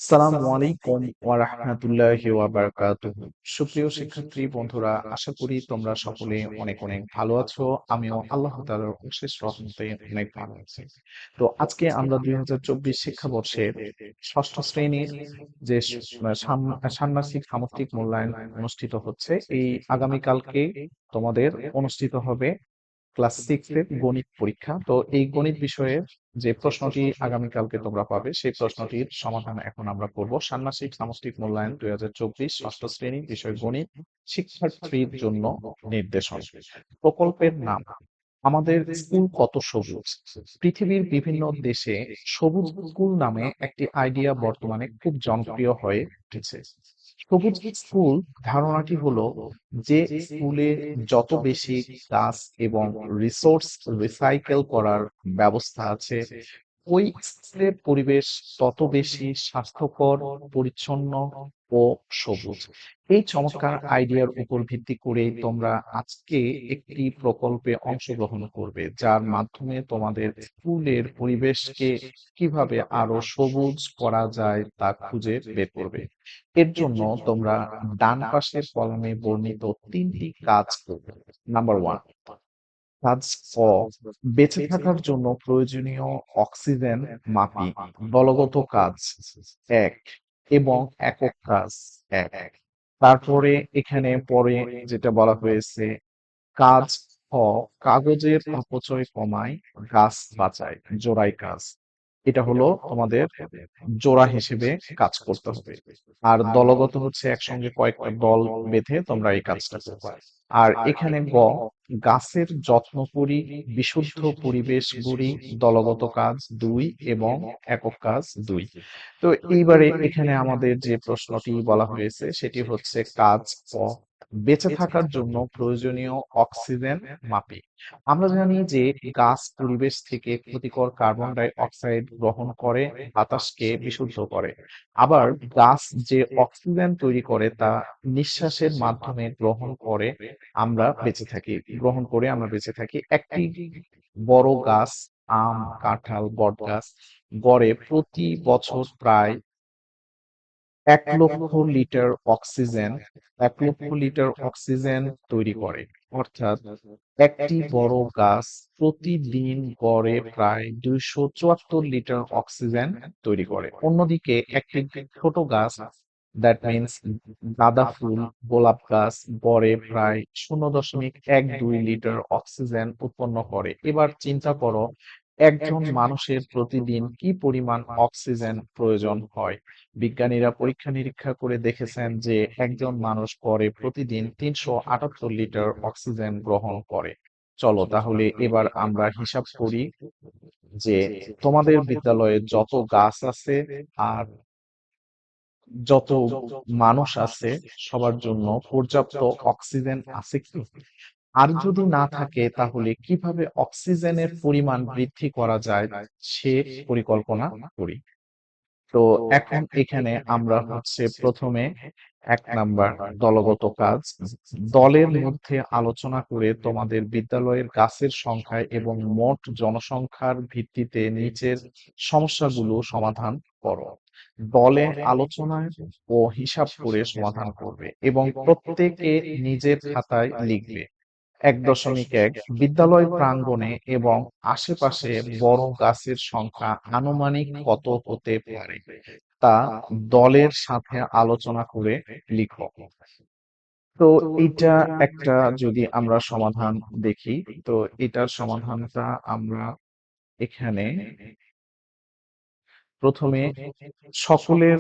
আসসালামু আলাইকুম ওয়া রাহমাতুল্লাহি ওয়া বারাকাতুহু। সুপ্রিয় শিক্ষার্থী বন্ধুরা, আশা করি তোমরা সকলে অনেক অনেক ভালো আছো। আমিও আল্লাহ তাআলার অশেষ রহমতে অনেক ভালো আছি। তো আজকে আমরা ২০২৪ শিক্ষাবর্ষের ষষ্ঠ শ্রেণীর যে ষান্মাসিক সামষ্টিক মূল্যায়ন অনুষ্ঠিত হচ্ছে, এই আগামীকালকে তোমাদের অনুষ্ঠিত হবে ক্লাস 6 এর গণিত পরীক্ষা। তো এই গণিত বিষয়ের যে প্রশ্নটি আগামীকালকে তোমরা পাবে, সেই প্রশ্নটির সমাধান এখন আমরা করব। ষান্মাসিক সামষ্টিক মূল্যায়ন ২০২৪ ষষ্ঠ শ্রেণী, বিষয় গণিত, শিক্ষার্থীর জন্য নির্দেশন। প্রকল্পের নাম: আমাদের স্কুল কত সবুজ। পৃথিবীর বিভিন্ন দেশে সবুজ স্কুল নামে একটি আইডিয়া বর্তমানে খুব জনপ্রিয় হয়ে উঠেছে। সবুজ স্কুল ধারণাটি হলো যে স্কুলে যত বেশি গাছ এবং রিসোর্স রিসাইকেল করার ব্যবস্থা আছে, ওই স্কুলের পরিবেশ তত বেশি স্বাস্থ্যকর, পরিচ্ছন্ন ও সবুজ। এই চমৎকার আইডিয়ার উপর ভিত্তি করে তোমরা আজকে একটি প্রকল্পে অংশগ্রহণ করবে, যার মাধ্যমে তোমাদের স্কুলের পরিবেশকে কিভাবে আরো সবুজ করা যায় তা খুঁজে বের করবে। এর জন্য তোমরা ডান পাশের কলামে বর্ণিত ৩টি কাজ করবে। নাম্বার 1, কাজ ক, বেঁচে থাকার জন্য প্রয়োজনীয় অক্সিজেন মাপি। দলগত কাজ ১ এবং একক কাজ ১। তারপরে এখানে পরে যেটা বলা হয়েছে, কাজ খ, কাগজের অপচয় কমায়, গাছ বাঁচায়, জোড়াই কাজ। এটা হলো তোমাদের জোড়া হিসেবে কাজ করতে হবে। আর দলগত হচ্ছে একসঙ্গে কয়েকটা দল বেঁধে তোমরা এই কাজটা করবে। আর এখানে গ, গাছের যত্ন করি, বিশুদ্ধ পরিবেশ গড়ি, দলগত কাজ ২ এবং একক কাজ ২। তো এইবারে এখানে আমাদের যে প্রশ্নটি বলা হয়েছে সেটি হচ্ছে কাজ ক, বেঁচে থাকার জন্য প্রয়োজনীয় অক্সিজেন মাপি। আমরা জানি যে গাছ পরিবেশ থেকে ক্ষতিকর কার্বন ডাই অক্সাইড গ্রহণ করে বাতাসকে বিশুদ্ধ করে। আবার গাছ যে অক্সিজেন তৈরি করে তা নিঃশ্বাসের মাধ্যমে গ্রহণ করে আমরা বেঁচে থাকি। একটি বড় গাছ, আম, কাঁঠাল, বট গাছ, গড়ে প্রতি বছর প্রায় ১ লক্ষ লিটার অক্সিজেন তৈরি করে। অর্থাৎ একটি বড় গাছ প্রতিদিন গড়ে প্রায় ২৭৪ লিটার অক্সিজেন তৈরি করে। অন্যদিকে একটি ছোট গাছ, দ্যাট মিনস গাঁদা ফুল, গোলাপ গাছ, গড়ে প্রায় ০.১২ লিটার অক্সিজেন উৎপন্ন করে। এবার চিন্তা করো, একজন মানুষের প্রতিদিন কি পরিমাণ অক্সিজেন প্রয়োজন হয়। বিজ্ঞানীরা পরীক্ষা নিরীক্ষা করে দেখেছেন যে একজন মানুষ গড়ে প্রতিদিন ৩৭৮ লিটার অক্সিজেন গ্রহণ করে। চলো তাহলে এবার আমরা হিসাব করি যে তোমাদের বিদ্যালয়ে যত গাছ আছে আর যত মানুষ আছে, সবার জন্য পর্যাপ্ত অক্সিজেন আছে কি। আর যদি না থাকে তাহলে কিভাবে অক্সিজেনের পরিমাণ বৃদ্ধি করা যায় সে পরিকল্পনা করি। তো এখন এখানে আমরা হচ্ছে প্রথমে ১ নাম্বার, দলগত কাজ। দলের মধ্যে আলোচনা করে তোমাদের বিদ্যালয়ের গাছের সংখ্যা এবং মোট জনসংখ্যার ভিত্তিতে নিচের সমস্যাগুলো সমাধান করো। দলে আলোচনায় ও হিসাব করে সমাধান করবে এবং প্রত্যেকে নিজের খাতায় লিখবে। ১.১, বিদ্যালয় প্রাঙ্গণে এবং আশেপাশে বড় গাছের সংখ্যা আনুমানিক কত হতে পারে তা দলের সাথে আলোচনা করে লিখো। তো এটা একটা, যদি আমরা সমাধান দেখি, তো এটার সমাধানটা আমরা এখানে প্রথমে সকলের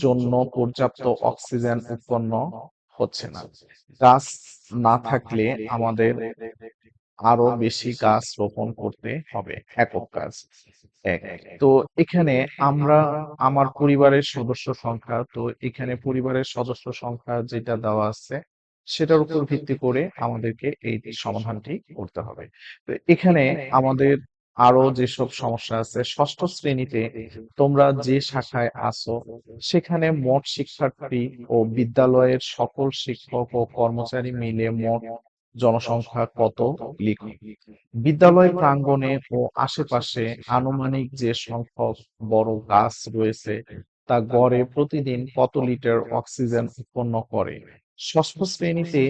জন্য পর্যাপ্ত অক্সিজেন উৎপন্ন হচ্ছে না। গাছ না থাকলে আমাদের আরো বেশি গাছ রোপণ করতে হবে। একক কাজ ১। তো এখানে আমরা আমার পরিবারের সদস্য সংখ্যা, তো এখানে পরিবারের সদস্য সংখ্যা যেটা দেওয়া আছে সেটার উপর ভিত্তি করে আমাদেরকে এই সমাধানটি করতে হবে। তো এখানে আমাদের আরো যেসব সমস্যা আছে, ষষ্ঠ শ্রেণীতে তোমরা যে শাখায় আছো সেখানে মোট শিক্ষার্থী ও বিদ্যালয়ের সকল শিক্ষক ও কর্মচারী মিলে মোট জনসংখ্যা কত লিখো। বিদ্যালয় প্রাঙ্গণে ও আশেপাশে আনুমানিক যে সংখ্যক বড় গাছ রয়েছে তা গড়ে প্রতিদিন কত লিটার অক্সিজেন উৎপন্ন করে? ষষ্ঠ শ্রেণীতে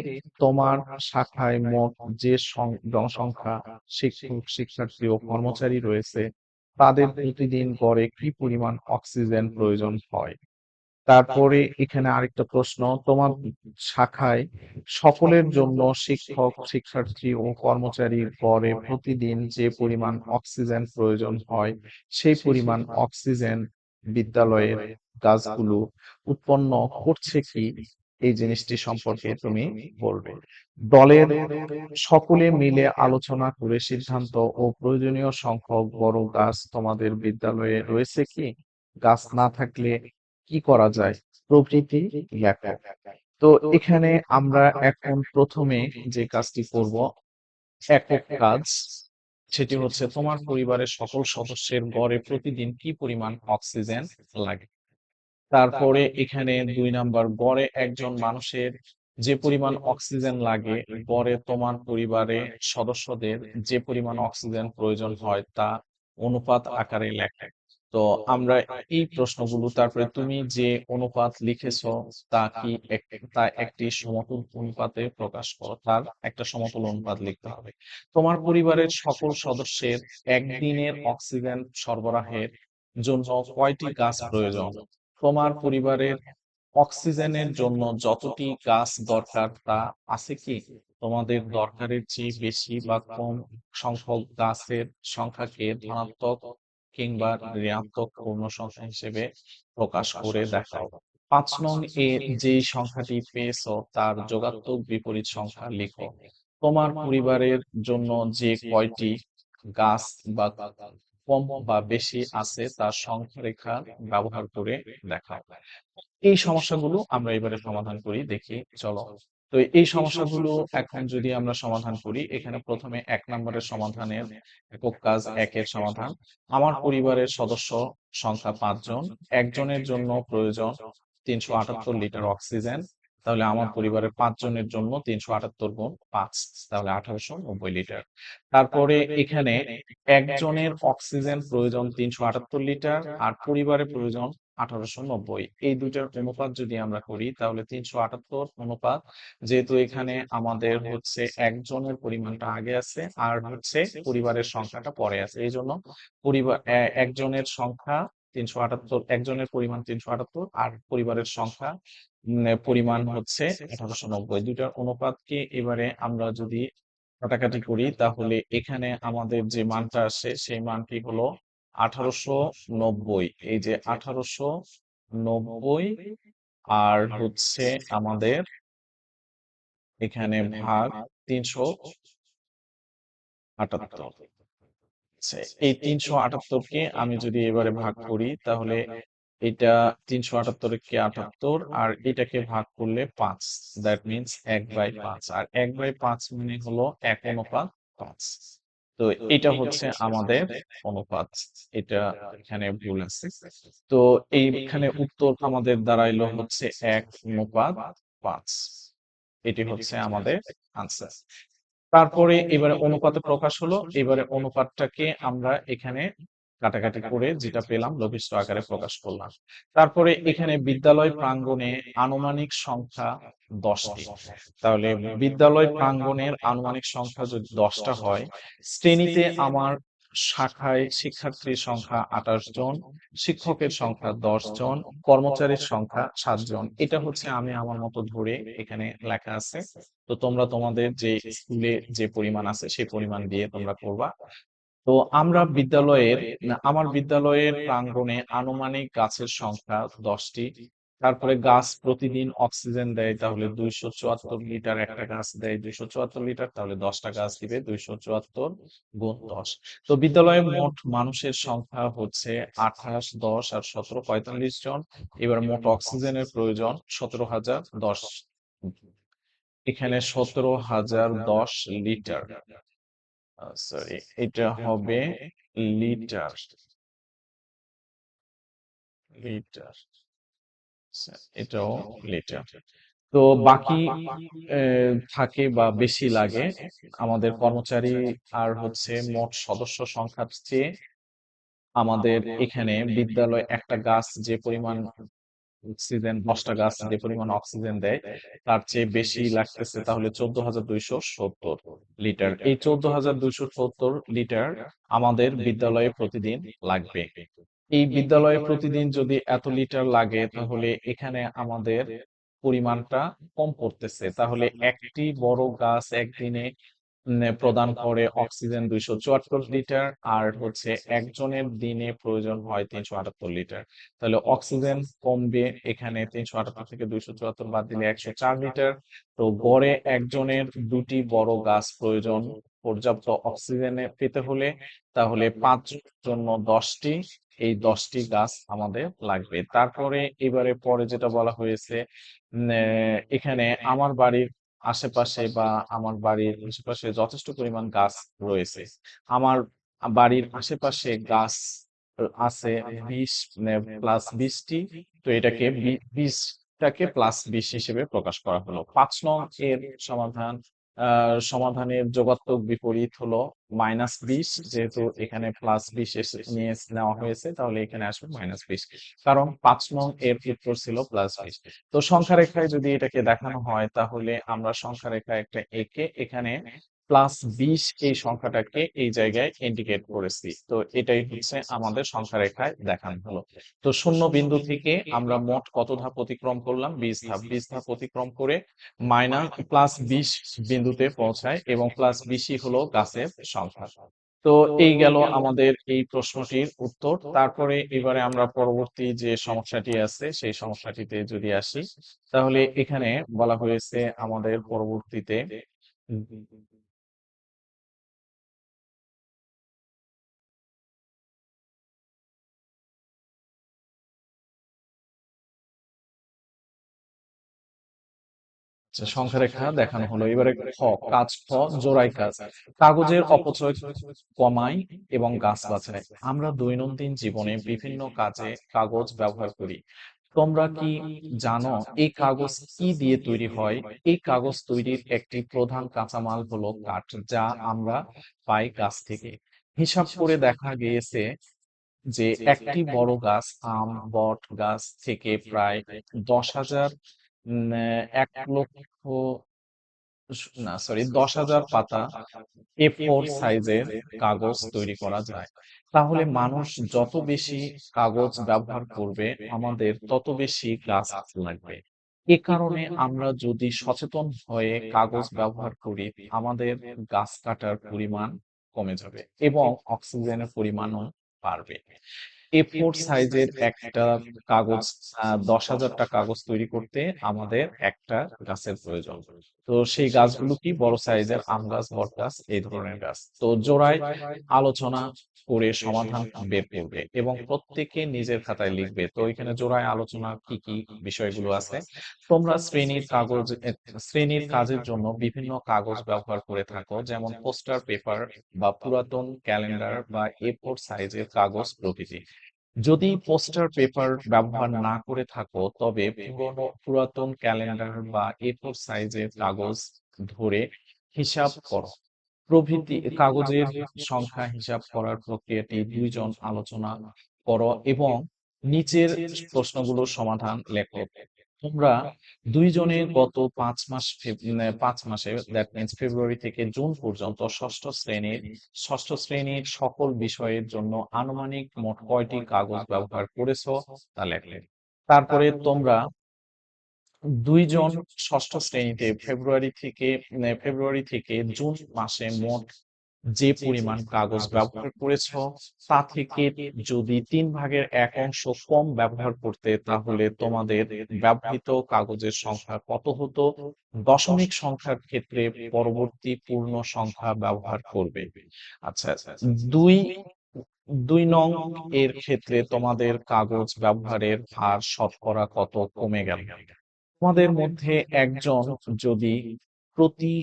তোমার শাখায় মোট যে জনসংখ্যা, শিক্ষক, শিক্ষার্থী ও কর্মচারী রয়েছে, তাদের প্রতিদিন গড়ে কি পরিমাণ অক্সিজেন প্রয়োজন হয়? তারপরে এখানে আরেকটা প্রশ্ন, তোমার শাখায় সকলের জন্য শিক্ষক, শিক্ষার্থী ও কর্মচারীর গড়ে প্রতিদিন যে পরিমাণ অক্সিজেন প্রয়োজন হয়, সেই পরিমাণ অক্সিজেন বিদ্যালয়ের গাছগুলো উৎপন্ন করছে কি? এই জিনিসটি সম্পর্কে তুমি বলবে। দলের সকলে মিলে আলোচনা করে সিদ্ধান্ত ও প্রয়োজনীয় সংখ্যক বড় গাছ তোমাদের বিদ্যালয়ে রয়েছে কি? গাছ না থাকলে কি করা যায়? প্রভৃতি লেখো। তো এখানে আমরা এখন প্রথমে যে কাজটি করব, একক কাজ, সেটি হচ্ছে তোমার পরিবারের সকল সদস্যের গড়ে প্রতিদিন কি পরিমাণ অক্সিজেন লাগে। তারপরে এখানে ২ নাম্বার, গড়ে একজন মানুষের যে পরিমাণ অক্সিজেন লাগে, গড়ে তোমার পরিবারে সদস্যদের যে পরিমাণ অক্সিজেন প্রয়োজন হয় তা অনুপাত আকারে লেখে। তো আমরা এই প্রশ্নগুলো, তারপরে তুমি যে অনুপাত লিখেছো তা কি তা একটি সমতুল অনুপাতে প্রকাশ করো। তার একটা সমতুল অনুপাত লিখতে হবে। তোমার পরিবারের সকল সদস্যের একদিনের অক্সিজেন সরবরাহের জন্য কয়টি গাছ প্রয়োজন? তোমার পরিবারের অক্সিজেনের জন্য যতটি গাছ দরকার তা আছে কি? তোমাদের দরকারের চেয়ে বেশি বা কম সংখ্যক গাছের সংখ্যাকে ধনাত্মক কিংবা ঋণাত্মক পূর্ণ সংখ্যা হিসেবে প্রকাশ করে দেখাও। ৫ নং এ যেই সংখ্যাটি পেয়েছো তার যোগাত্মক বিপরীত সংখ্যা লিখো। তোমার পরিবারের জন্য যে কয়টি গাছ বা কম বা বেশি আছে তার সংখ্যা রেখা ব্যবহার করে দেখাও। এই সমস্যাগুলো আমরা এবারে সমাধান করি, দেখি চলো। তো এই সমস্যাগুলো এখন যদি আমরা সমাধান করি, এখানে প্রথমে ১ নম্বরের সমাধানের একক কাজ ১ এর সমাধান। আমার পরিবারের সদস্য সংখ্যা ৫ জন। একজনের জন্য প্রয়োজন ৩৭৮ লিটার অক্সিজেন। তাহলে আমার পরিবারের ৫ জনের জন্য ৩৭৮ গুণ ৫, তাহলে ১৮৯০ লিটার। তারপরে এখানে একজনের অক্সিজেন প্রয়োজন ৩৭৮ লিটার আর পরিবারের প্রয়োজন ১৮৯০। এই দুইটার অনুপাত যদি আমরা করি তাহলে ৩৭৮ অনুপাত, যেহেতু এখানে আমাদের হচ্ছে একজনের পরিমাণটা আগে আছে আর হচ্ছে পরিবারের সংখ্যাটা পরে আছে, এই জন্য পরিবার একজনের সংখ্যা ৩৭৮, একজনের পরিমাণ ৩৭৮ আর পরিবারের সংখ্যা পরিমাণ হচ্ছে ১৮৯০। দুইটার অনুপাতকে এবারে আমরা যদি কাটাকাটি করি তাহলে এখানে আমাদের যে মানটা আসে সেই মানটি হলো ১৮৯০। এই যে ১৮৯০ আর হচ্ছে আমাদের এখানে ভাগ ৩৭৮। আচ্ছা, এই ৩৭৮ কে আমি যদি এবারে ভাগ করি তাহলে এটা ৩৭৮ কে ৭৮ আর এটাকে ভাগ করলে ৫, দ্যাট মিনস ১/৫, আর ১/৫ মানে হলো ১:৫। তো এটা হচ্ছে আমাদের অনুপাত। এটা এখানে ভুল আছে। তো এইখানে উত্তর আমাদের দাঁড়াইলো হচ্ছে ১:৫। এটি হচ্ছে আমাদের আনসার। তারপরে এবারে অনুপাতে প্রকাশ হলো। এবারে অনুপাতটাকে আমরা এখানে কাটাকাটি করে যেটা পেলাম লঘিষ্ঠ আকারে প্রকাশ করলাম। তারপরে এখানে বিদ্যালয় প্রাঙ্গণে আনুমানিক সংখ্যা ১০টি। তাহলে বিদ্যালয় প্রাঙ্গণের আনুমানিক সংখ্যা যদি ১০টা হয়, শ্রেণীতে আমার শাখায় শিক্ষার্থীর সংখ্যা ২৮ জন, শিক্ষকের সংখ্যা ১০ জন, কর্মচারীর সংখ্যা ৭ জন। এটা হচ্ছে আমি আমার মতো ধরে এখানে লেখা আছে। তো তোমরা তোমাদের যে স্কুলে যে পরিমাণ আছে সেই পরিমাণ দিয়ে তোমরা করবা। তো আমরা বিদ্যালয়ের আমার বিদ্যালয়ের প্রাঙ্গণে আনুমানিক গাছের সংখ্যা ১০টি। তারপরে গাছ প্রতিদিন অক্সিজেন দেয়, তাহলে ২৭৪ লিটার একটা গাছ দেয় ২৭৪ লিটার, তাহলে ১০টা গাছ দিবে ২৭৪ গুণ ১০। তো বিদ্যালয়ে মোট মানুষের সংখ্যা হচ্ছে ২৮, ১০ আর ১৭, ৪৫ জন। এবার মোট অক্সিজেনের প্রয়োজন ১৭,০১০। এখানে ১৭,০১০ লিটার, সরি এটা হবে লিটার, লিটার, আচ্ছা, এটাও লিটার। তো বাকি থাকে বা বেশি লাগে আমাদের কর্মচারী আর হচ্ছে মোট সদস্য সংখ্যার চেয়ে আমাদের এখানে বিদ্যালয় একটা গাছ যে পরিমাণ অক্সিজেন, 10টা গাছ যে পরিমাণ অক্সিজেন দেয় তার চেয়ে বেশি লাগতেছে, তাহলে 14,270 লিটার। এই 14,270 লিটার আমাদের বিদ্যালয়ে প্রতিদিন লাগবে। এই বিদ্যালয়ে প্রতিদিন যদি এত লিটার লাগে তাহলে এখানে আমাদের পরিমাণটা কম পড়তেছে। তাহলে একটি বড় গাছ একদিনে প্রদান করে অক্সিজেন 274 লিটার, আর হচ্ছে একজনের দিনে প্রয়োজন হয় 378 লিটার। তাহলে অক্সিজেন কমবে এখানে, 378 থেকে 274 বাদ দিলে 104 লিটার। তো গড়ে একজনের দুটি বড় গাছ প্রয়োজন পর্যাপ্ত অক্সিজেনে পেতে হলে। তাহলে 5 জনের জন্য 10টি, এই 10টি গাছ আমাদের লাগবে। তারপরে এবারে পরে যেটা বলা হয়েছে, এখানে আমার বাড়ির আশেপাশে বা আমার বাড়ির আশেপাশে যথেষ্ট পরিমাণ গাছ রয়েছে। আমার বাড়ির আশেপাশে গাছ আছে 20 +20টি। তো এটাকে 20টাকে +20 হিসেবে প্রকাশ করা হলো। 5 নং এর সমাধান, সমাধানের যোগাত্মক বিপরীত হলো -20। যেহেতু এখানে +20 নিয়ে নেওয়া হয়েছে তাহলে এখানে আসবে -20, কারণ 5 নং এর উত্তর ছিল +20। তো সংখ্যা রেখায় যদি এটাকে দেখানো হয় তাহলে আমরা সংখ্যা রেখা একটা এঁকে এখানে +20 এই সংখ্যাটাকে এই জায়গায় ইন্ডিকেট করেছি। তো এটাই হচ্ছে আমাদের সংখ্যা রেখায় দেখানো হলো। তো শূন্য বিন্দু থেকে আমরা মোট কত ধাপ অতিক্রম করলাম? 20 ধাপ। 20 ধাপ অতিক্রম করে +20 বিন্দুতে পৌঁছায় এবং +20ই হলো গাছের সংখ্যা। তো এই গেল আমাদের এই প্রশ্নটির উত্তর। তারপরে এবারে আমরা পরবর্তী যে সমস্যাটি আছে সেই সমস্যাটিতে যদি আসি, তাহলে এখানে বলা হয়েছে আমাদের পরবর্তীতে সংখ্যা রেখা দেখানো হলো। এবারে খ, কাজ খ, জোড়াই কাজ। কাগজের অপচয় কমায় এবং গাছ বাঁচায়। আমরা দৈনন্দিন জীবনে বিভিন্ন কাজে কাগজ ব্যবহার করি। তোমরা কি জানো এই কাগজ কি দিয়ে তৈরি হয়? এই কাগজ তৈরির একটি প্রধান কাঁচামাল হলো কাঠ, যা আমরা পাই গাছ থেকে। হিসাব করে দেখা গিয়েছে যে একটি বড় গাছ আম, বট গাছ থেকে প্রায় 10,000, 1 লক্ষ, না সরি, 10,000 পাতা A4 সাইজের কাগজ তৈরি করা যায়। তাহলে মানুষ যত বেশি কাগজ ব্যবহার করবে আমাদের তত বেশি গাছ লাগবে। এ কারণে আমরা যদি সচেতন হয়ে কাগজ ব্যবহার করি আমাদের গাছ কাটার পরিমাণ কমে যাবে এবং অক্সিজেনের পরিমাণও বাড়বে। A4 সাইজের একটা কাগজ, 10,000টা কাগজ তৈরি করতে আমাদের একটা গাছের প্রয়োজন। তো সেই গাছগুলো কি? বড় সাইজের আম গাছ, বট গাছ, এই ধরনের গাছ। তো জোড়ায় আলোচনা করে সমাধান বের করবে এবং প্রত্যেকে নিজের খাতায় লিখবে। তো এখানে জোড়ায় আলোচনা কি কি বিষয়গুলো আছে? তোমরা শ্রেণীর কাজের জন্য বিভিন্ন কাগজ ব্যবহার করে থাকো, যেমন পোস্টার পেপার বা পুরাতন ক্যালেন্ডার বা A4 সাইজের কাগজ প্রভৃতি। যদি পোস্টার পেপার ব্যবহার না করে থাকো তবে পুরাতন ক্যালেন্ডার বা A4 সাইজের কাগজ ধরে হিসাব করো। প্রভৃতি কাগজের সংখ্যা হিসাব করার প্রক্রিয়াটি 2 জন আলোচনা করো এবং নিচের প্রশ্নগুলোর সমাধান লেখো। তোমরা 2 জনে গত 5 মাসে, দ্যাট মিনস ফেব্রুয়ারি থেকে জুন পর্যন্ত ষষ্ঠ শ্রেণীর সকল বিষয়ের জন্য আনুমানিক মোট কয়টি কাগজ ব্যবহার করেছো তা লেখো। তারপরে তোমরা 2 জন ষষ্ঠ শ্রেণীতে ফেব্রুয়ারি থেকে জুন মাসে মোট যে পরিমাণ কাগজ ব্যবহার করেছ তা থেকে যদি 3/1 কম ব্যবহার করতে তাহলে তোমাদের ব্যবহৃত কাগজের সংখ্যা কত হতো? দশমিক সংখ্যার ক্ষেত্রে পরবর্তী পূর্ণ সংখ্যা ব্যবহার করবে। আচ্ছা, দুই 2 নং এর ক্ষেত্রে তোমাদের কাগজ ব্যবহারের হার শতকরা কত কমে গেল? তোমাদের মধ্যে একজন যদি প্রতি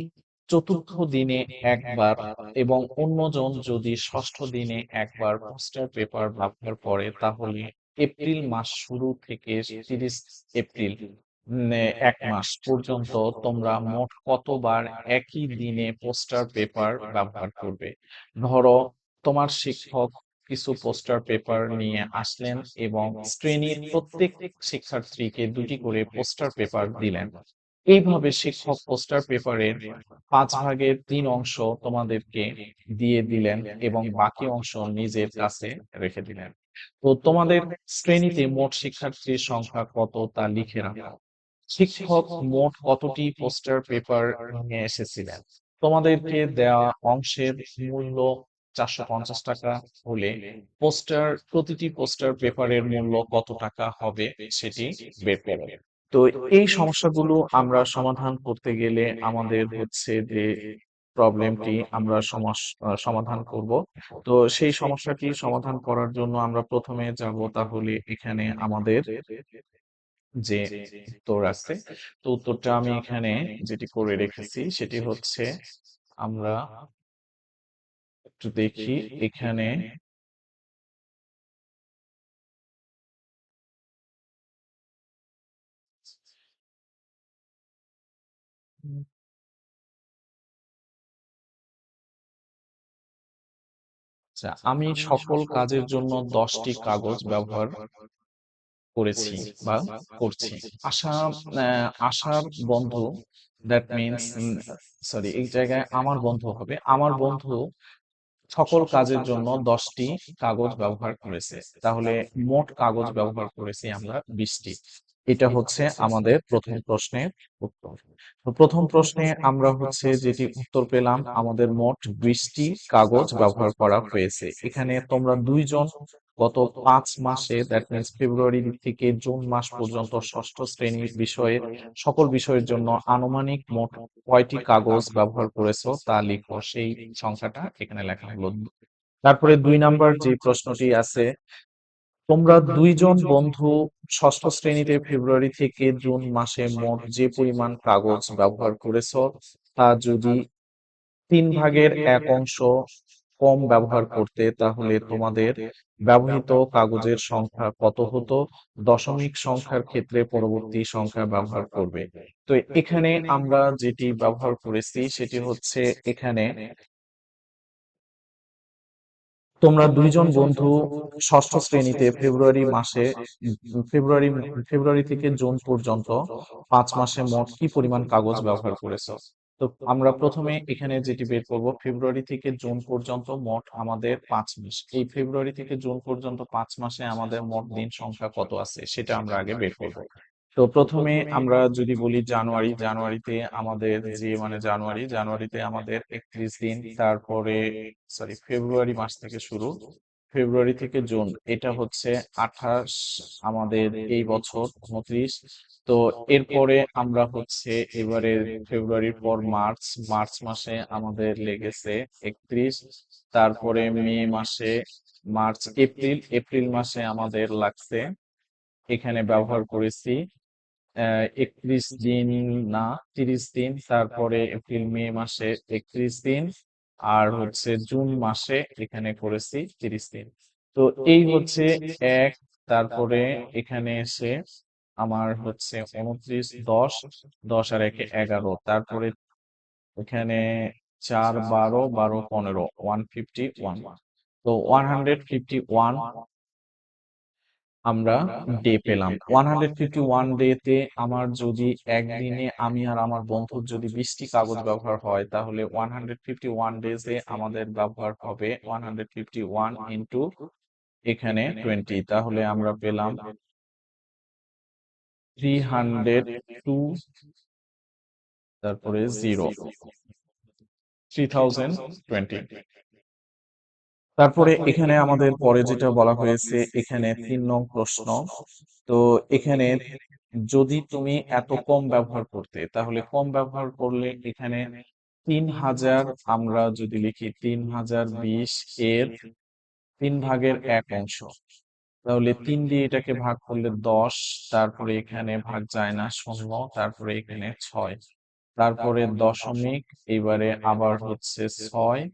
চতুর্থ দিনে একবার এবং অন্যজন যদি ষষ্ঠ দিনে একবার পোস্টার পেপার ব্যবহার করে তাহলে এপ্রিল মাস শুরু থেকে 30 এপ্রিল, 1 মাস পর্যন্ত তোমরা মোট কতবার একই দিনে পোস্টার পেপার ব্যবহার করবে? ধরো তোমার শিক্ষক কিছু পোস্টার পেপার নিয়ে আসলেন এবং শ্রেণীর প্রত্যেক শিক্ষার্থীকে ২টি করে পোস্টার পেপার দিলেন। এইভাবে শিক্ষক পোস্টার পেপারের ৫ ভাগের ৩ অংশ তোমাদেরকে দিয়ে দিলেন এবং বাকি অংশ নিজের কাছে রেখে দিলেন। তো তোমাদের শ্রেণীতে মোট শিক্ষার্থীর সংখ্যা কত তা লিখে রাখো। শিক্ষক মোট কতটি পোস্টার পেপার নিয়ে এসেছিলেন? তোমাদেরকে দেওয়া অংশের মূল্য ৳৪৫০ হলে প্রতিটি পোস্টার পেপারের মূল্য কত টাকা হবে সেটি বের করো। তো এই সমস্যাগুলো আমরা সমাধান করতে গেলে আমাদের হচ্ছে যে প্রবলেমটি আমরা সমাধান করব। তো সেই সমস্যাটি সমাধান করার জন্য আমরা প্রথমে যাব তাহলে এখানে আমাদের যে উত্তর আছে, তো উত্তরটা আমি এখানে যেটি করে রেখেছি সেটি হচ্ছে আমরা একটু দেখি এখানে আচ্ছা, আমি সকল কাজের জন্য 10টি কাগজ ব্যবহার করেছি বা করছি। আশা আশার বন্ধু, দ্যাট মিনস সরি, এই জায়গায় আমার বন্ধু হবে। আমার বন্ধু সকল কাজের জন্য 10টি কাগজ ব্যবহার করেছে। তাহলে মোট কাগজ ব্যবহার করেছি আমরা 20টি। এটা হচ্ছে আমাদের প্রথম প্রশ্নের উত্তর। তো প্রথম প্রশ্নে আমরা হচ্ছে যেটি উত্তর পেলাম, আমাদের মোট 20টি কাগজ ব্যবহার করা হয়েছে। এখানে তোমরা 2 জন গত 5 মাসে, দ্যাট মিনস ফেব্রুয়ারি থেকে জুন মাস পর্যন্ত 6ষ্ঠ শ্রেণীর বিষয়ের সকল বিষয়ের জন্য আনুমানিক মোট কয়টি কাগজ ব্যবহার করেছো তা লিখো। সেই সংখ্যাটা এখানে লেখা হলো। তারপরে 2 নাম্বার যে প্রশ্নটি আছে, তোমরা 2 জন বন্ধু 6ষ্ঠ শ্রেণীতে ফেব্রুয়ারি থেকে জুন মাসে মোট যে পরিমাণ কাগজ ব্যবহার করেছো তা যদি 3 ভাগের 1 অংশ কম ব্যবহার করতে তাহলে তোমাদের ব্যবহৃত কাগজের সংখ্যা কত হতো? দশমিক সংখ্যার ক্ষেত্রে পরবর্তী সংখ্যা ব্যবহার করবে। তো এখানে আমরা যেটি ব্যবহার করেছি সেটি হচ্ছে এখানে তোমরা 2 জন বন্ধু 6ষ্ঠ শ্রেণীতে ফেব্রুয়ারি মাসে ফেব্রুয়ারি ফেব্রুয়ারি থেকে জুন পর্যন্ত 5 মাসে মোট কি পরিমাণ কাগজ ব্যবহার করেছো? তো আমরা প্রথমে এখানে যেটি বের করব, ফেব্রুয়ারি থেকে জুন পর্যন্ত মোট আমাদের 5 মাস। এই ফেব্রুয়ারি থেকে জুন পর্যন্ত 5 মাসে আমাদের মোট দিন সংখ্যা কত আছে সেটা আমরা আগে বের করব। তো প্রথমে আমরা যদি বলি জানুয়ারিতে আমাদের যে মানে জানুয়ারিতে আমাদের 31 দিন, তারপরে সরি ফেব্রুয়ারি মাস থেকে শুরু, ফেব্রুয়ারি থেকে জুন এটা হচ্ছে 28, আমাদের এই বছর 29। তো এরপরে আমরা হচ্ছে এবারে ফেব্রুয়ারির পর মার্চ মাসে আমাদের লেগেছে 31। তারপরে মে মাসে এপ্রিল মাসে আমাদের লাগছে, এখানে ব্যবহার করেছি 31 দিন না 30 দিন। তারপরে এপ্রিল মে মাসে 31 দিন, আর হচ্ছে জুন মাসে এখানে করেছি 30 দিন। তো এই হচ্ছে এক, তারপরে এখানে এসে আমার হচ্ছে 29, 10 আর 1 11, তারপরে এখানে 4 12 12 15 151। তো 151 আমরা ডে পেলাম। 151 ডে তে আমার যদি একদিনে আমি আর আমার বন্ধুর যদি 20টি কাগজ ব্যবহার হয় তাহলে 151 ডেজ এ আমাদের ব্যবহার হবে 151 ইন্টু এখানে 20, তাহলে আমরা পেলাম 302, তারপরে 0, 3020। তারপরে এখানে আমাদের পরে যেটা বলা হয়েছে এখানে 3 নং প্রশ্ন। তো এখানে যদি তুমি এত কম ব্যবহার করতে তাহলে কম ব্যবহার করলে এখানে 3000, আমরা যদি লিখি 3020 এর 3 ভাগের 1 অংশ, তাহলে 3 দিয়ে এটাকে ভাগ করলে 10, তারপরে এখানে ভাগ যায় না 0, তারপরে এখানে 6, তারপরে দশমিক, এবারে আবার হচ্ছে 6,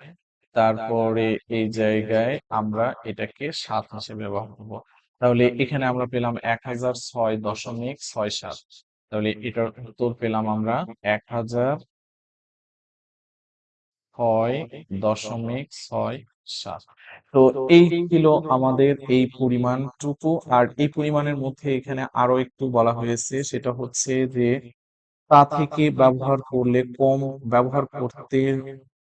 তারপরে এই জায়গায় আমরা এটাকে 7 হিসেবে ব্যবহার করব। তাহলে এখানে আমরা পেলাম 1006.67। তাহলে এটার উত্তর পেলাম আমরা 6.67। তো এই ছিল আমাদের এই পরিমাণটুকু। আর এই পরিমাণের মধ্যে এখানে আরো একটু বলা হয়েছে, সেটা হচ্ছে যে তা থেকে ব্যবহার করলে কম ব্যবহার করতে,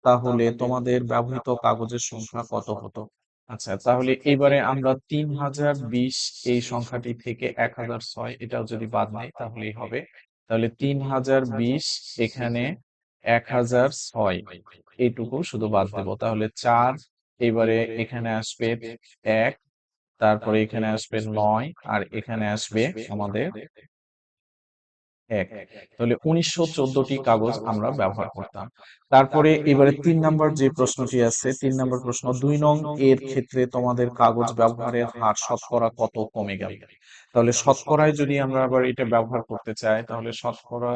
তাহলে তোমাদের ব্যবহৃত কাগজের সংখ্যা কত হতো? আচ্ছা, তাহলে এবারে আমরা 3020 এই সংখ্যাটি থেকে 1006 এটাও যদি বাদ নেই তাহলেই হবে। তাহলে 3020 এখানে 1006 এইটুকু শুধু বাদ দেব। তাহলে 4, এবারে এখানে আসবে 1, তারপরে এখানে আসবে 9, আর এখানে আসবে আমাদের 1। তাহলে 1914টি কাগজ আমরা ব্যবহার করতাম। তারপরে এবারে 3 নাম্বার যে প্রশ্নটি আছে, 3 নাম্বার প্রশ্ন, 2 নং এর ক্ষেত্রে তোমাদের কাগজ ব্যবহারের হার শতকরা কত কমে গেল? তাহলে শতকরায় যদি আমরা আবার এটা ব্যবহার করতে চাই, তাহলে শতকরা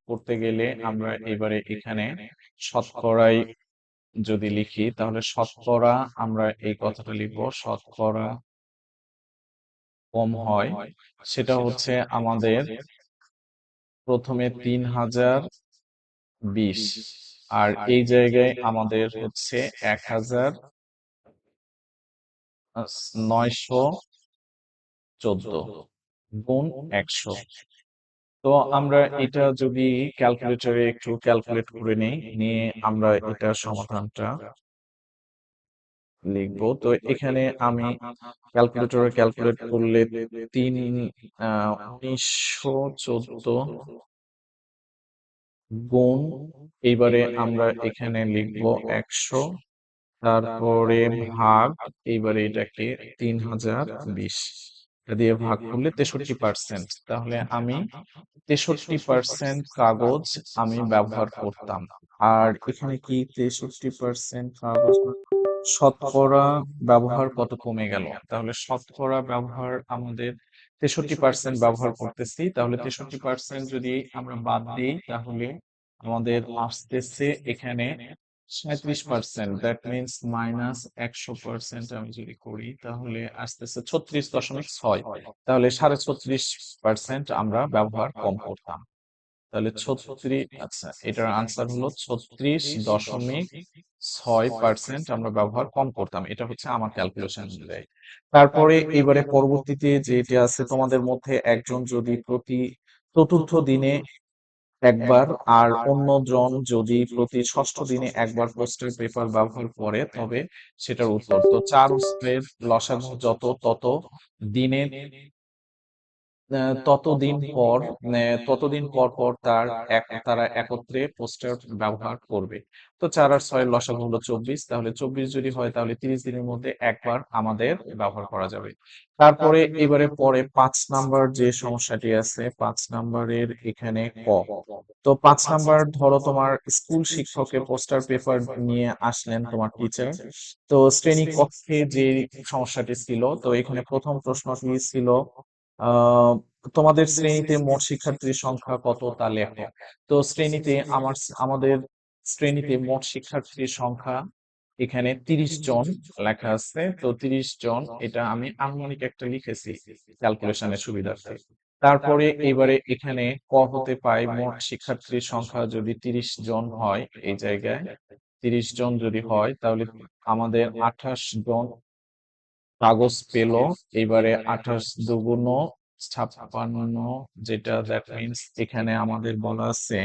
করতে গেলে আমরা এবারে এখানে শতকরায় যদি লিখি, তাহলে শতকরা আমরা এই কথাটা লিখবো, শতকরা কম হয়। সেটা হচ্ছে আমাদের প্রথমে 3020, আর এই জায়গায় আমাদের হচ্ছে 1914 গুণ 100। তো আমরা এটা যদি ক্যালকুলেটরে একটু ক্যালকুলেট করে নিই, নিয়ে আমরা এটা সমাধানটা লিখবো। তো এখানে আমি ক্যালকুলেটরে ক্যালকুলেট করলে 1914 গুণ, এইবারে আমরা এখানে লিখবো 100, তারপরে ভাগ, এইবারে এটাকে 3020 এটা দিয়ে ভাগ করলে 63%। তাহলে আমি 63% কাগজ আমি ব্যবহার করতাম। আর এখানে কি 63% কাগজ শতকরা ব্যবহার কত কমে গেল? তাহলে শতকরা ব্যবহার আমাদের 63% ব্যবহার করতেছি, তাহলে 63% যদি আমরা বাদ দিই তাহলে আমাদের আসতেছে এখানে 37%। দ্যাট মিনস মাইনাস 100% আমি যদি করি তাহলে আসতেছে 36.6। তাহলে 36.5% আমরা ব্যবহার কম করতাম। তাহলে 36, আচ্ছা, এটার আনসার হলো 36.6% আমরা ব্যবহার কম করতাম। এটা হচ্ছে আমার ক্যালকুলেশন অনুযায়ী। তারপরে এবারে পরবর্তীতে যেটা আছে, তোমাদের মধ্যে একজন যদি প্রতি চতুর্থ দিনে একবার, আর অন্যজন যদি প্রতি ষষ্ঠ দিনে একবার পোস্টার পেপার ব্যবহার করে, তবে সেটার উত্তর। তো 4 এর লসাগু যত, তত দিনে ততদিন পর পর তারা একত্রে পোস্টার ব্যবহার করবে। তো 4 আর 6 এর লসাগু হলো 24। তাহলে 24 যদি হয় তাহলে 30 দিনের মধ্যে একবার আমাদের ব্যবহার করা যাবে। তারপরে এবারে পরে 5 নাম্বার যে সমস্যাটি আছে, 5 নাম্বারের এখানে ক। তো 5 নাম্বার, ধরো তোমার স্কুল শিক্ষকের পোস্টার পেপার নিয়ে আসলেন তোমার টিচার। তো শ্রেণী কক্ষে যে সমস্যাটি ছিল, তো এখানে প্রথম প্রশ্নটি ছিল আহ তোমাদের শ্রেণীতে মোট শিক্ষার্থীর সংখ্যা কত তা লেখো। তো শ্রেণীতে আমাদের শ্রেণীতে মোট শিক্ষার্থীর সংখ্যা এখানে 30 জন লেখা আছে। তো 30 জন, এটা আমি আনুমানিক একটা লিখেছি ক্যালকুলেশনের সুবিধার্থে। তারপরে এবারে এখানে ক হতে পাই, মোট শিক্ষার্থীর সংখ্যা যদি 30 জন হয়, এই জায়গায় 30 জন যদি হয় তাহলে আমাদের 28 জন কাগজ পেল। এবারে 28 দুগুণ 56, যেটা দ্যাট মিনস এখানে আমাদের বলা আছে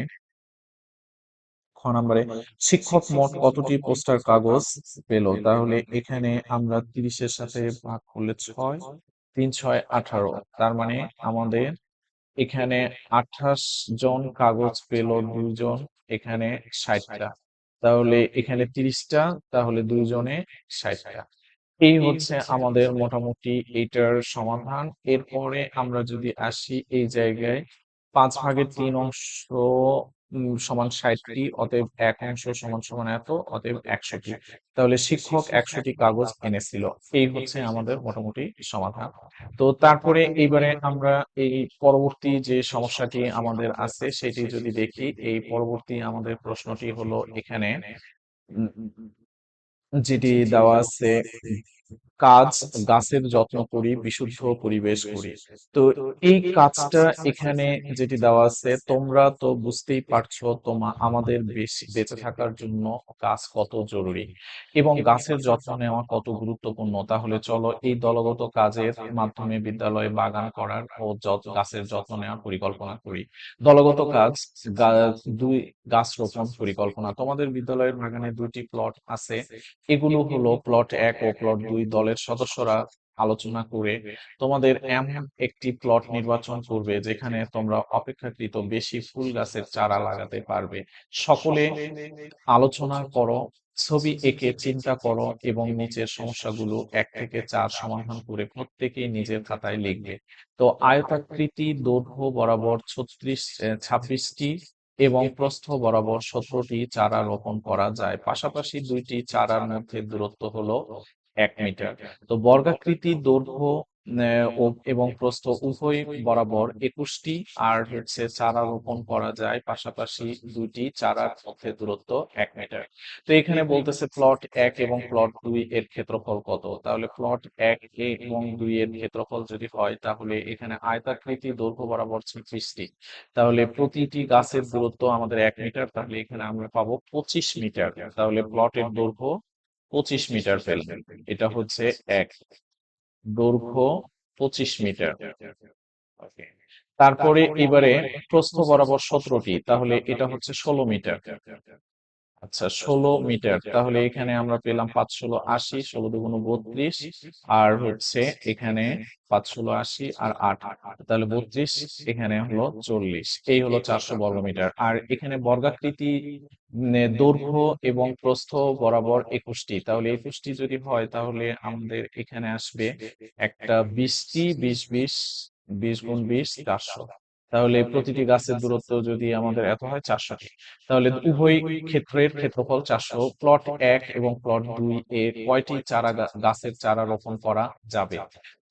খ নম্বরে, শিক্ষক মোট কতটি পোস্টার কাগজ পেল? তাহলে এখানে আমরা 30-এর সাথে ভাগ করলে 6, 3 6 18, তার মানে আমাদের এখানে 28 জন কাগজ পেল, 2 জন এখানে 60টা, তাহলে এখানে 30টা, তাহলে 2 জনে 60টা। এই হচ্ছে আমাদের মোটামুটি এইটার সমাধান। এরপরে আমরা যদি আসি এই জায়গায়, 5/3 অংশ সমান 60টি, অতএব 1 অংশ সমান সমান এত, অতএব 100টি। তাহলে শিক্ষক 100টি কাগজ এনেছিল। এই হচ্ছে আমাদের মোটামুটি সমাধান। তো তারপরে এইবারে আমরা এই পরবর্তী যে সমস্যাটি আমাদের আছে সেটি যদি দেখি, এই পরবর্তী আমাদের প্রশ্নটি হলো এখানে যেটি দেওয়া আছে, কাজ, গাছের যত্ন করি, বিশুদ্ধ পরিবেশ করি। তো এই কাজটা এখানে যেটি দেওয়া আছে, তোমরা তো বুঝতেই পারছো আমাদের বেশি বেঁচে থাকার জন্য গাছ কত জরুরি এবং গাছের যত্ন নেওয়া কত গুরুত্বপূর্ণ। তাহলে চলো এই দলগত কাজের মাধ্যমে বিদ্যালয়ে বাগান করার ও গাছের যত্ন নেওয়ার পরিকল্পনা করি। দলগত কাজ, দুই, গাছ রোপণ পরিকল্পনা। তোমাদের বিদ্যালয়ের বাগানে 2টি প্লট আছে। এগুলো হলো প্লট 1 ও প্লট 2। দলের সদস্যরা আলোচনা করে তোমাদের এমন একটি প্লট নির্বাচন করবে যেখানে তোমরা অপেক্ষাকৃত বেশি ফুল গাছের চারা লাগাতে পারবে। সকলে আলোচনা করো, ছবি এঁকে চিন্তা করো এবং নিচের সমস্যাগুলো 1 থেকে 4 সমাধান করে প্রত্যেকেই নিজের খাতায় লিখবে। তো আয়তাকৃতি দৈর্ঘ্য বরাবর 26টি এবং প্রস্থ বরাবর 17টি চারা রোপণ করা যায়। পাশাপাশি 2টি চারার মধ্যে দূরত্ব হলো 1 মিটার। তো বর্গাকৃতি দৈর্ঘ্য এবং প্রস্থ উভয় বরাবর 21টি আর চারা রোপণ করা যায়। পাশাপাশি 2টি চারার মধ্যে দূরত্ব 1 মিটার। তো এখানে বলতেছে প্লট 1 এবং প্লট 2 এর ক্ষেত্রফল কত। তাহলে প্লট 1 এবং 2 এর ক্ষেত্রফল যদি হয় তাহলে এখানে আয়তাকৃতি দৈর্ঘ্য বরাবর 26টি, তাহলে প্রতিটি গাছের দূরত্ব আমাদের 1 মিটার, তাহলে এখানে আমরা পাবো 25 মিটার। তাহলে প্লটের দৈর্ঘ্য 25 মিটার পেলাম। এটা হচ্ছে 1, দৈর্ঘ্য 25 মিটার। ওকে। তারপরে এবারে প্রস্থ বরাবর 17টি, তাহলে এটা হচ্ছে 16 মিটার। আচ্ছা, 16 মিটার। তাহলে এখানে আমরা পেলাম 5 × 16 = 80, 16 × 32, আর এখানে 5 × 16 = 80 আর 8, তাহলে 32, এখানে হলো 40। এই হলো 400 বর্গমিটার। আর এখানে বর্গাকৃতি দৈর্ঘ্য এবং প্রস্থ বরাবর 21টি, তাহলে 21টি যদি হয় তাহলে আমাদের এখানে আসবে একটা 20টি, 20 20 20 × 20 400। তাহলে প্রতিটি গাছের দূরত্ব যদি আমাদের এত হয় 400টি, তাহলে উভয় ক্ষেত্রের ক্ষেত্রফল 400। প্লট 1 এবং প্লট 2 এ কয়টি গাছের চারা রোপণ করা যাবে?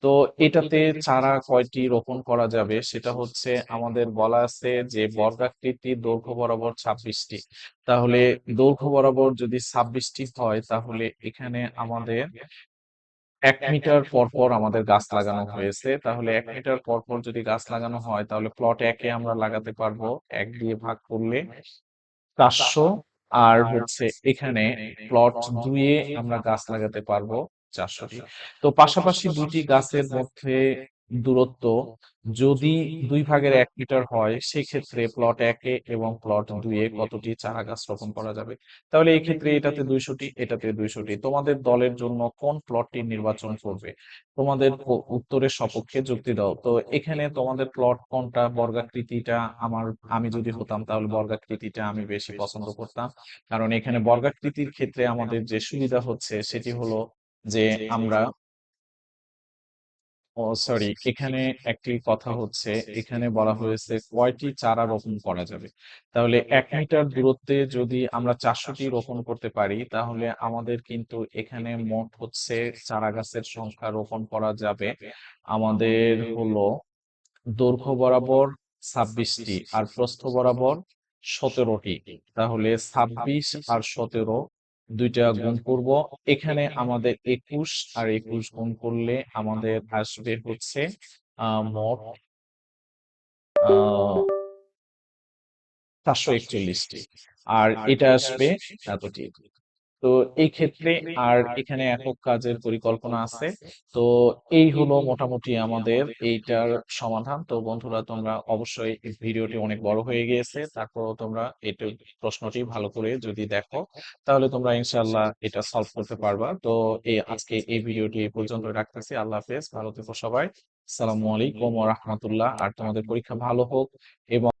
তো এটাতে চারা কয়টি রোপণ করা যাবে সেটা হচ্ছে আমাদের বলা আছে যে বর্গাকৃতি দৈর্ঘ্য বরাবর 26টি, তাহলে দৈর্ঘ্য বরাবর যদি 26টি হয় তাহলে এখানে আমাদের 1 মিটার পর পর আমাদের গাছ লাগানো হয়েছে। তাহলে 1 মিটার পর পর যদি গাছ লাগানো হয় তাহলে প্লট 1 এ আমরা লাগাতে পারবো 1 দিয়ে ভাগ করলে 400, আর এখানে প্লট 2 এ আমরা গাছ লাগাতে পারবো 400টি। তো পাশাপাশি 2টি গাছের মধ্যে দূরত্ব যদি 2 ভাগের 1 মিটার হয় সেক্ষেত্রে প্লট 1 এ এবং প্লট 2 এ কতটি চারা গাছ রোপণ করা যাবে? তাহলে এই ক্ষেত্রে এটাতে 200টি, এটাতে 200টি। তোমাদের দলের জন্য কোন প্লটটি নির্বাচন করবে? তোমাদের উত্তরের সপক্ষে যুক্তি দাও। তো এখানে তোমাদের প্লট কোনটা? বর্গাকৃতিটা আমি যদি হতাম তাহলে বর্গাকৃতিটা আমি বেশি পছন্দ করতাম। কারণ এখানে বর্গাকৃতির ক্ষেত্রে আমাদের যে সুবিধা হচ্ছে সেটি হলো যে আমরা, ও সরি, এখানে একটি কথা হচ্ছে, এখানে বলা হয়েছে কয়টি চারা রোপণ করা যাবে। তাহলে 1 মিটার দূরত্বে যদি আমরা 400টি রোপণ করতে পারি তাহলে আমাদের কিন্তু এখানে মোট চারা গাছের সংখ্যা রোপণ করা যাবে আমাদের হলো দৈর্ঘ্য বরাবর 26টি আর প্রস্থ বরাবর 17টি। তাহলে 26 আর 17 দুইটা গুণ করব। এখানে আমাদের 21 আর 21 গুণ করলে আমাদের আসবে মোট 441টি, আর এটা আসবে এতটি। তো এই ক্ষেত্রে আর এখানে একক কাজের পরিকল্পনা আছে। তো এই হলো মোটামুটি আমাদের এইটার সমাধান। তো বন্ধুরা তোমরা অবশ্যই, এই ভিডিওটি অনেক বড় হয়ে গিয়েছে, তারপরও তোমরা এটা প্রশ্নটি ভালো করে যদি দেখো তাহলে তোমরা ইনশাআল্লাহ এটা সলভ করতে পারবা। তো আজকে এই ভিডিওটি এই পর্যন্ত রাখতেছি। আল্লাহ হাফেজ, ভালো থেকো সবাই। আসসালামু আলাইকুম ওয়া রাহমাতুল্লাহ। আর তোমাদের পরীক্ষা ভালো হোক এবং